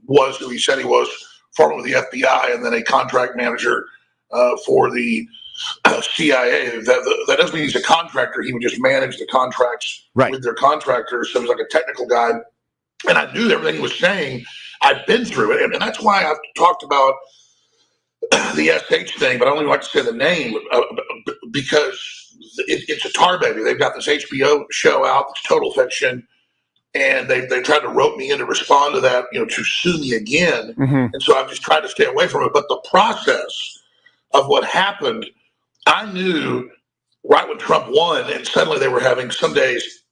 was who he said he was, formerly with the FBI, and then a contract manager for the CIA. That doesn't mean he's a contractor. He would just manage the contracts with their contractors. So he was like a technical guy. And I knew everything he was saying. I've been through it. And that's why I've talked about the SH thing, but I don't even like to say the name because it's a tar baby. They've got this HBO show out that's total fiction. And they tried to rope me in to respond to that, to sue me again. Mm-hmm. And so I've just tried to stay away from it. But the process of what happened, I knew right when Trump won, and suddenly they were having some days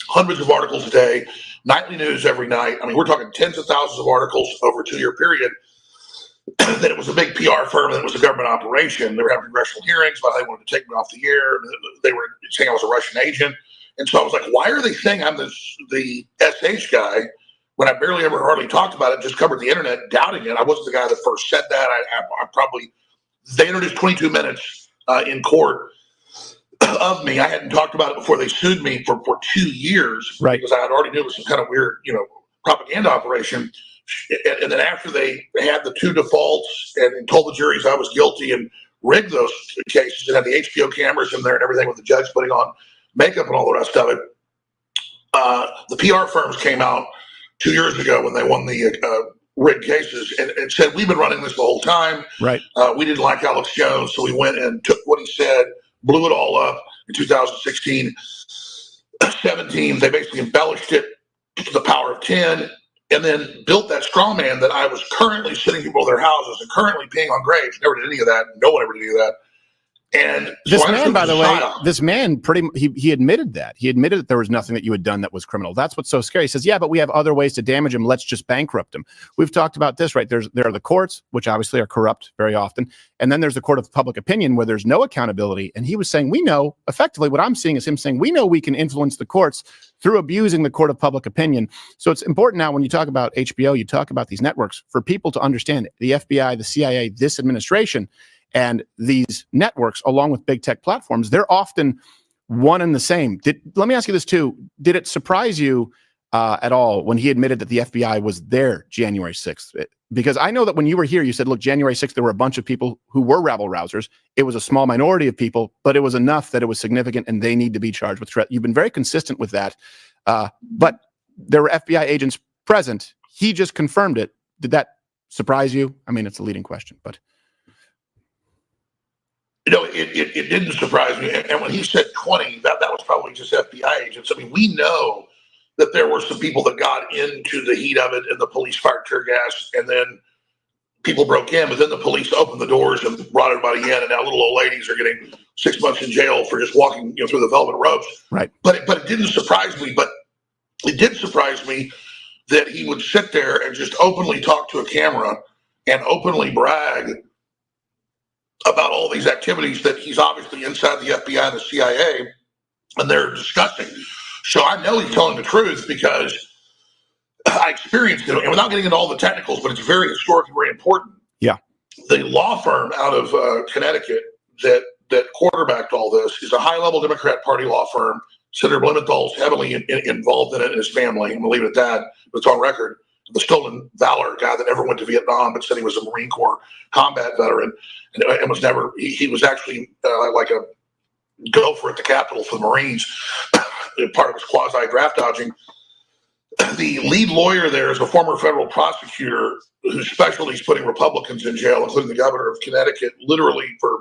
hundreds of articles a day, nightly news every night. I mean, we're talking tens of thousands of articles over a 2-year period. That it was a big PR firm and it was a government operation. They were having congressional hearings about how they wanted to take me off the air. They were saying I was a Russian agent. And so I was like, why are they saying I'm the SH guy when I barely ever hardly talked about it, just covered the internet doubting it? I wasn't the guy that first said that. They introduced 22 minutes in court of me. I hadn't talked about it before they sued me for 2 years, right? Because I had already knew it was some kind of weird, propaganda operation. And then after they had the 2 defaults and told the juries I was guilty and rigged those cases and had the HBO cameras in there and everything with the judge putting on makeup and all the rest of it. The PR firms came out 2 years ago when they won the rigged cases and said, we've been running this the whole time. Right. We didn't like Alex Jones, so we went and took what he said, blew it all up in 2016. 17, they basically embellished it to the power of 10 and then built that straw man that I was currently sitting people in their houses and currently peeing on graves. Never did any of that. No one ever did any of that. And this so man, by the way, this man he admitted that. He admitted that there was nothing that you had done that was criminal. That's what's so scary. He says, yeah, but we have other ways to damage him. Let's just bankrupt him. We've talked about this, right? There are the courts, which obviously are corrupt very often. And then there's the court of public opinion where there's no accountability. And he was saying, we know, effectively what I'm seeing is him saying, we know we can influence the courts through abusing the court of public opinion. So it's important now when you talk about HBO, you talk about these networks for people to understand the FBI, the CIA, this administration, and these networks, along with big tech platforms, they're often one and the same. Let me ask you this too. Did it surprise you at all when he admitted that the FBI was there January 6th? Because I know that when you were here, you said, look, January 6th, there were a bunch of people who were rabble rousers. It was a small minority of people, but it was enough that it was significant and they need to be charged with threat. You've been very consistent with that. But there were FBI agents present. He just confirmed it. Did that surprise you? I mean, it's a leading question, but... It didn't surprise me. And when he said 20, that was probably just FBI agents. I mean, we know that there were some people that got into the heat of it and the police fired tear gas and then people broke in, but then the police opened the doors and brought everybody in. And now little old ladies are getting 6 months in jail for just walking through the velvet ropes. Right. But it didn't surprise me. But it did surprise me that he would sit there and just openly talk to a camera and openly brag about all these activities that he's obviously inside the FBI and the CIA, and they're disgusting. So I know he's telling the truth because I experienced it, and without getting into all the technicals, but it's very historically very important. Yeah. The law firm out of Connecticut that quarterbacked all this is a high-level Democrat Party law firm. Senator Blumenthal's heavily involved in it and his family. I'm going to leave it at that, but it's on record. The Stolen Valor guy that never went to Vietnam but said he was a Marine Corps combat veteran and was never, he was actually like a gopher at the Capitol for the Marines, part of his quasi-draft dodging. The lead lawyer there is a former federal prosecutor whose specialty is putting Republicans in jail, including the governor of Connecticut, literally for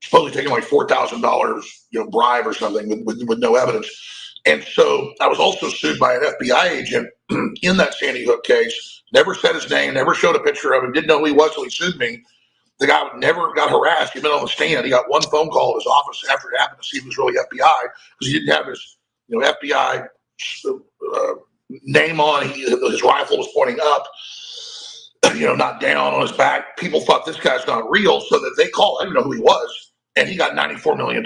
supposedly taking like $4,000 bribe or something with no evidence. And so I was also sued by an FBI agent in that Sandy Hook case, never said his name, never showed a picture of him, didn't know who he was until he sued me. The guy never got harassed. He'd been on the stand. He got one phone call at his office after it happened to see if it was really FBI because he didn't have his FBI name on. His rifle was pointing up, not down on his back. People thought this guy's not real, so that they called. I didn't know who he was, and he got $94 million.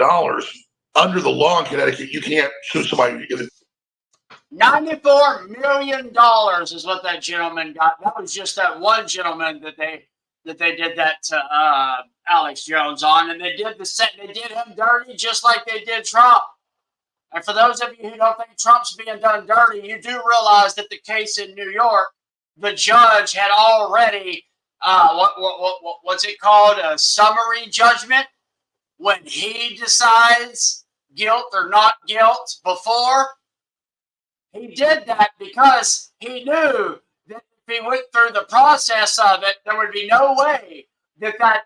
Under the law in Connecticut, you can't sue somebody. $94 million is what that gentleman got. That was just that one gentleman that they did that to Alex Jones on, and they did him dirty just like they did Trump. And for those of you who don't think Trump's being done dirty, you do realize that the case in New York, the judge had already what's it called, a summary judgment, when he decides guilt or not guilt. Before he did that because he knew that if he went through the process of it, there would be no way that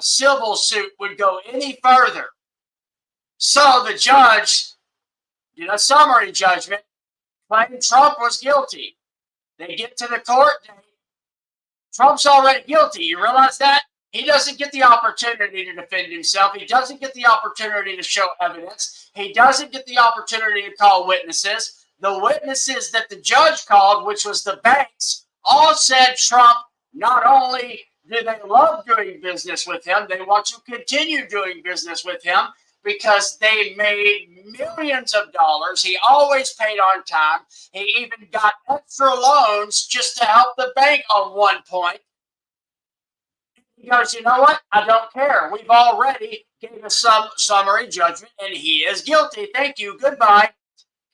civil suit would go any further. So the judge did a summary judgment, claimed Trump was guilty. They get to the court date. Trump's already guilty. You realize that? He doesn't get the opportunity to defend himself. He doesn't get the opportunity to show evidence. He doesn't get the opportunity to call witnesses. The witnesses that the judge called, which was the banks, all said Trump, not only do they love doing business with him, they want to continue doing business with him because they made millions of dollars. He always paid on time. He even got extra loans just to help the bank on one point. He goes, you know what? I don't care. We've already gave us some summary judgment, and he is guilty. Thank you. Goodbye.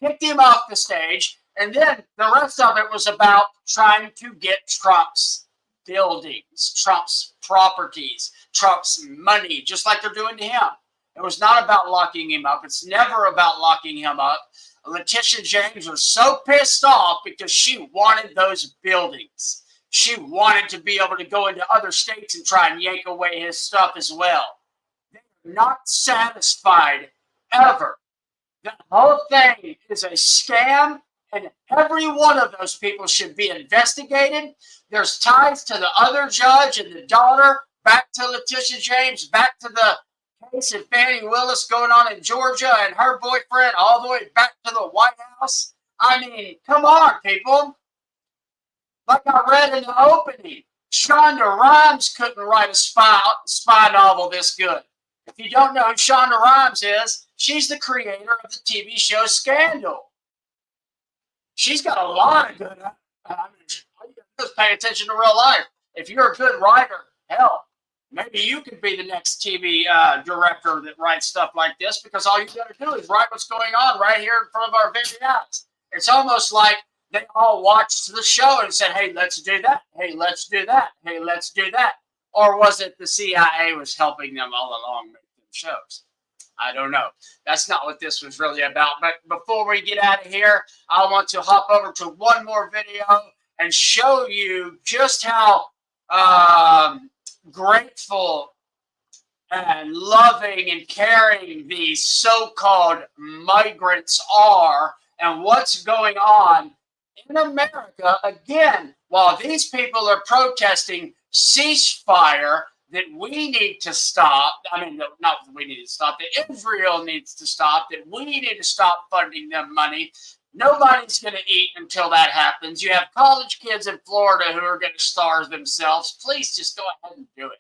Kicked him off the stage. And then the rest of it was about trying to get Trump's buildings, Trump's properties, Trump's money, just like they're doing to him. It was not about locking him up. It's never about locking him up. Letitia James was so pissed off because she wanted those buildings. She wanted to be able to go into other states and try and yank away his stuff as well. They're not satisfied ever. The whole thing is a scam, and every one of those people should be investigated. There's ties to the other judge and the daughter, back to Letitia James, back to the case of Fannie Willis going on in Georgia and her boyfriend, all the way back to the White House. I mean, come on, people. Like I read in the opening, Shonda Rhimes couldn't write a spy novel this good. If you don't know who Shonda Rhimes is, she's the creator of the TV show Scandal. She's got a lot of good. I mean, just pay attention to real life. If you're a good writer, hell, maybe you could be the next TV director that writes stuff like this, because all you got to do is write what's going on right here in front of our very eyes. It's almost like they all watched the show and said, hey, let's do that. Hey, let's do that. Hey, let's do that. Or was it the CIA was helping them all along make them shows? I don't know. That's not what this was really about. But before we get out of here, I want to hop over to one more video and show you just how grateful and loving and caring these so-called migrants are, and what's going on in America. Again, while these people are protesting ceasefire that we need to stop, I mean, not that we need to stop, that Israel needs to stop, that we need to stop funding them money. Nobody's going to eat until that happens. You have college kids in Florida who are going to starve themselves. Please just go ahead and do it.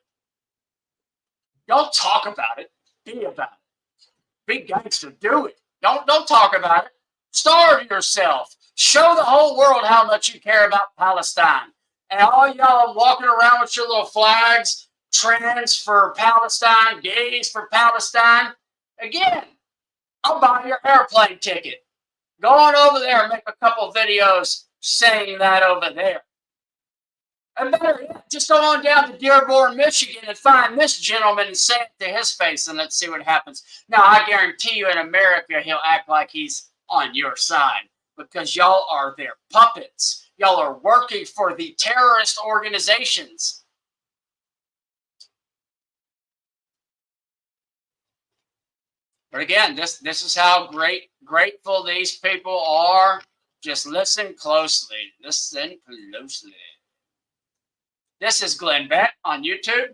Don't talk about it. Be about it. Be gangster. Do it. Don't talk about it. Starve yourself. Show the whole world how much you care about Palestine. And all y'all walking around with your little flags, trans for Palestine, gays for Palestine. Again, I'll buy your airplane ticket. Go on over there and make a couple videos saying that over there. And better yet, just go on down to Dearborn, Michigan and find this gentleman and say it to his face, and let's see what happens. Now, I guarantee you in America, he'll act like he's on your side, because y'all are their puppets. Y'all are working for the terrorist organizations. But again, this is how grateful these people are. Just listen closely. Listen closely. This is Glenn Beck on YouTube.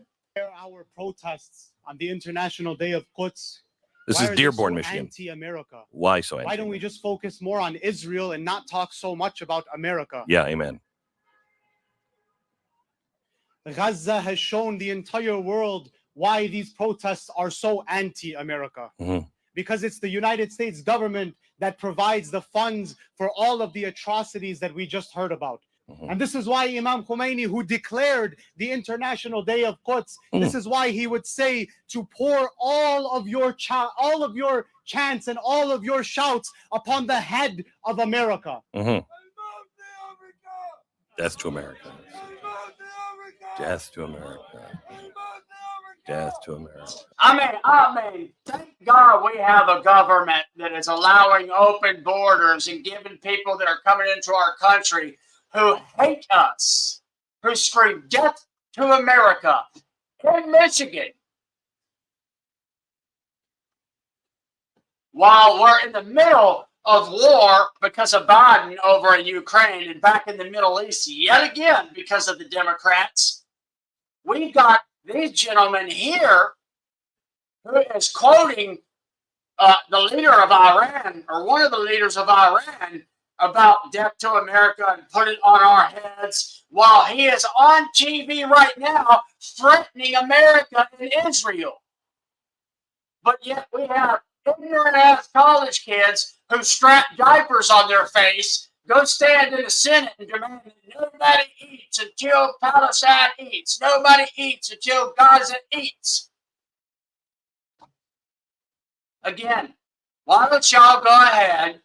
Our protests on the International Day of Quds. This is Dearborn, Michigan. Anti-America. Why so anti? Why don't we just focus more on Israel and not talk so much about America? Yeah, amen. Gaza has shown the entire world why these protests are so anti-America. Mm-hmm. Because it's the United States government that provides the funds for all of the atrocities that we just heard about. Mm-hmm. And this is why Imam Khomeini, who declared the International Day of Quds, this is why he would say to pour all of your chants and all of your shouts upon the head of America. Mm-hmm. Death to America. Death to America. Death to America. I mean, thank God we have a government that is allowing open borders and giving people that are coming into our country who hate us, who scream death to America in Michigan, while we're in the middle of war because of Biden over in Ukraine and back in the Middle East yet again because of the Democrats. We got these gentlemen here who is quoting the leader of Iran, or one of the leaders of Iran, about death to America and put it on our heads, while he is on TV right now threatening America and Israel. But yet we have ignorant-ass college kids who strap diapers on their face, go stand in the Senate and demand that nobody eats until Palestine eats. Nobody eats until Gaza eats. Again, why don't y'all go ahead,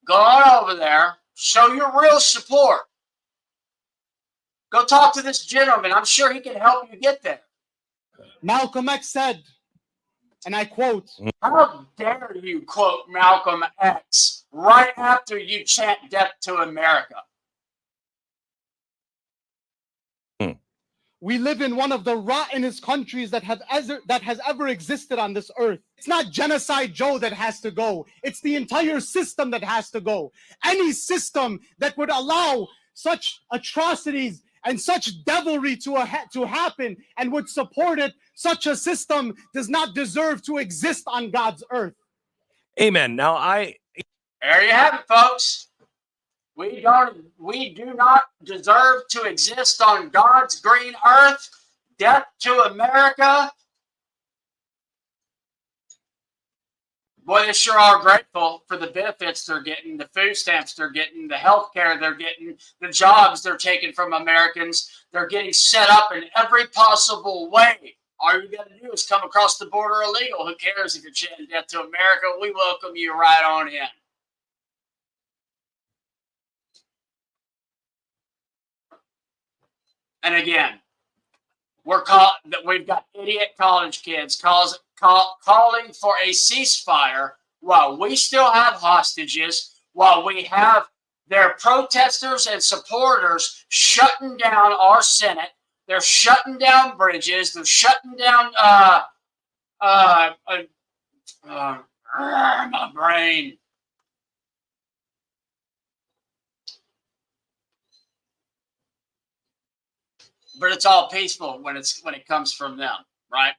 go on over there, show your real support. Go talk to this gentleman. I'm sure he can help you get there. Malcolm X said, and I quote, How dare you quote Malcolm X right after you chant death to America? we live in one of the rottenest countries that has ever existed on this earth. It's not Genocide Joe that has to go. It's the entire system that has to go. Any system that would allow such atrocities and such devilry to happen and would support it, such a system does not deserve to exist on God's earth. Amen. Now, there you have it, folks. We do not deserve to exist on God's green earth. Death to America. Boy, they sure are grateful for the benefits they're getting, the food stamps they're getting, the health care they're getting, the jobs they're taking from Americans. They're getting set up in every possible way. All you got to do is come across the border illegal. Who cares if you're chanting death to America? We welcome you right on in. And again, we've got idiot college kids calling for a ceasefire while we still have hostages, while we have their protesters and supporters shutting down our Senate. They're shutting down bridges. They're shutting down my brain. But it's all peaceful when it comes from them, right?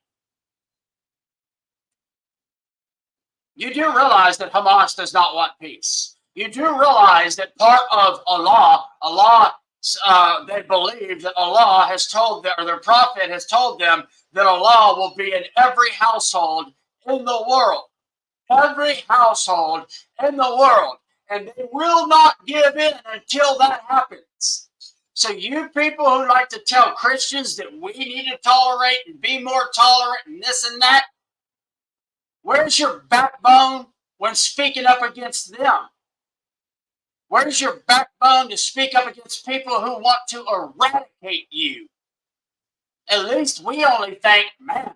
You do realize that Hamas does not want peace. You do realize that part of Allah, they believe that Allah has told them, or their prophet has told them, that Allah will be in every household in the world. Every household in the world. And they will not give in until that happens. So you people who like to tell Christians that we need to tolerate and be more tolerant and this and that, where's your backbone when speaking up against them? Where's your backbone to speak up against people who want to eradicate you? At least we only think, man,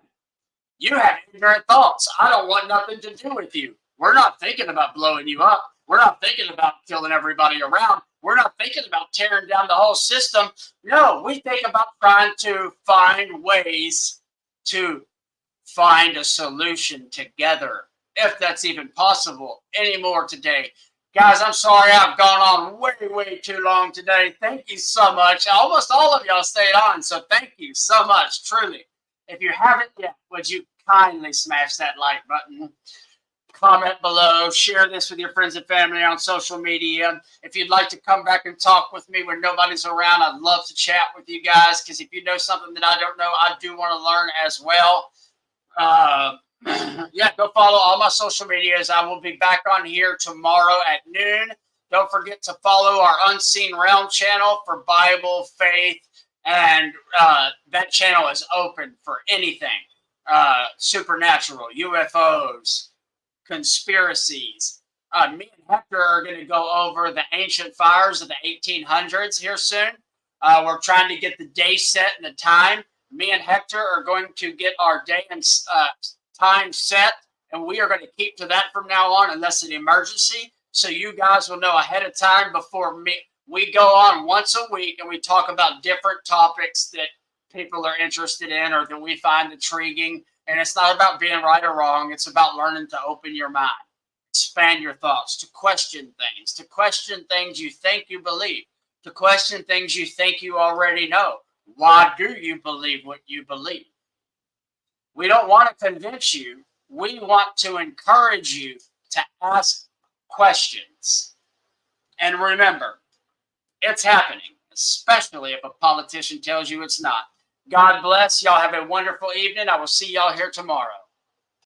you have ignorant thoughts. I don't want nothing to do with you. We're not thinking about blowing you up. We're not thinking about killing everybody around. We're not thinking about tearing down the whole system. No, we think about trying to find ways to find a solution together, if that's even possible anymore today. Guys, I'm sorry I've gone on way too long today. Thank you so much. Almost all of y'all stayed on, so thank you so much, truly. If you haven't yet, would you kindly smash that like button? Comment below, share this with your friends and family on social media. If you'd like to come back and talk with me when nobody's around, I'd love to chat with you guys, because if you know something that I don't know, I do want to learn as well. Yeah, go follow all my social medias. I will be back on here tomorrow at noon. Don't forget to follow our Unseen Realm channel for Bible, faith, and that channel is open for anything. Supernatural, UFOs, conspiracies. Me and Hector are going to go over the ancient fires of the 1800s here soon. We're trying to get the day set and the time. Me and Hector are going to get our day and time set, and we are going to keep to that from now on unless an emergency. So you guys will know ahead of time before we go on once a week and we talk about different topics that people are interested in or that we find intriguing. And it's not about being right or wrong. It's about learning to open your mind, expand your thoughts, to question things you think you believe, to question things you think you already know. Why do you believe what you believe? We don't want to convince you. We want to encourage you to ask questions. And remember, it's happening, especially if a politician tells you it's not. God bless. Y'all have a wonderful evening. I will see y'all here tomorrow.